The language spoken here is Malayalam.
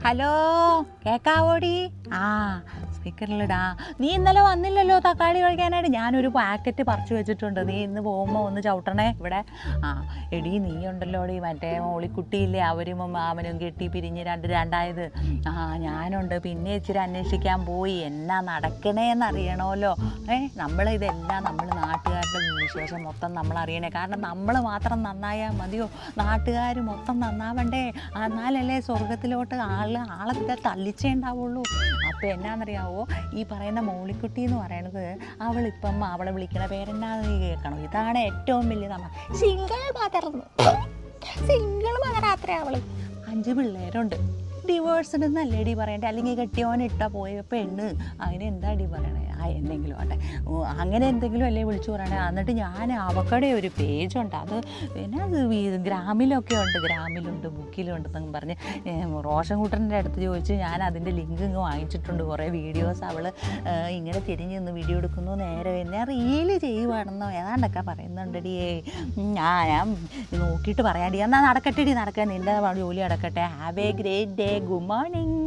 ഹലോ, കേക്കാവോടി? ആ, സ്പീക്കറിലിടാ. നീ ഇന്നലെ വന്നില്ലല്ലോ തക്കാളി കഴിക്കാനായിട്ട്. ഞാനൊരു പാക്കറ്റ് പറിച്ചു വെച്ചിട്ടുണ്ട്. നീ ഇന്ന് പോകുമ്പോൾ ഒന്ന് ചവിട്ടണേ ഇവിടെ. ആ എടി, നീ ഉണ്ടല്ലോടി മറ്റേ മോളിക്കുട്ടിയില്ലേ, അവരും മാമനും കെട്ടി പിരിഞ്ഞ് രണ്ടായത്. ആ ഞാനുണ്ട്. പിന്നെ ഇച്ചിരി അന്വേഷിക്കാൻ പോയി. എന്നാ നടക്കണേന്നറിയണമല്ലോ. നമ്മളിതെല്ലാം നമ്മൾ നാട്ടുകാരുടെ വിശേഷം മൊത്തം നമ്മൾ അറിയണേ. കാരണം നമ്മൾ മാത്രം നന്നായാൽ മതിയോ? നാട്ടുകാർ മൊത്തം നന്നാവണ്ടേ? എന്നാലല്ലേ സ്വർഗത്തിലോട്ട് ആളെ തള്ളിച്ചേ ഉണ്ടാവുള്ളൂ. അപ്പോൾ എന്നാന്നറിയാവോ, ഈ പറയുന്ന മോളിക്കുട്ടി എന്ന് പറയണത് അവളിപ്പം അവളെ വിളിക്കണ പേരെന്നാന്ന് നീ കേൾക്കണം. ഇതാണ് ഏറ്റവും വലിയ സിംഗിൾ മദറാത്രേ അവള്. 5 പിള്ളേരുണ്ട്. ഡിവോഴ്സ്ഡ് എന്നല്ലേടി പറയണ്ടേ? അല്ലെങ്കിൽ കെട്ടിയോനിട്ട പോയ പെണ്ണ്, അതിന് എന്താടി പറയണേ? എന്തെങ്കിലും ആട്ടെ, അങ്ങനെ എന്തെങ്കിലും അല്ലേ വിളിച്ചു പറയണേ. എന്നിട്ട് ഞാൻ അവക്കടെ ഒരു പേജുണ്ട്, അത് പിന്നെ അത് ഗ്രാമിലൊക്കെ ഉണ്ട്, ഗ്രാമിലുണ്ട്, ബുക്കിലുണ്ടെന്നൊക്കെ പറഞ്ഞ് റോഷൻ കൂട്ടൻ്റെ അടുത്ത് ചോദിച്ച് ഞാൻ അതിൻ്റെ ലിങ്ക് ഇങ്ങ് വാങ്ങിച്ചിട്ടുണ്ട്. കുറേ വീഡിയോസ് അവൾ ഇങ്ങനെ തിരിഞ്ഞ് നിന്ന് വീഡിയോ എടുക്കുന്നു, നേരെ എന്നെ റീല് ചെയ്യുവാണെന്നോ ഏതാണ്ടൊക്കെ പറയുന്നുണ്ടടിയേ. ഞാൻ നോക്കിയിട്ട് പറയാടി. എന്നാൽ നടക്കട്ടെടി, നടക്കാൻ നിൻ്റെ ജോലി നടക്കട്ടെ. Have A great day. Good morning.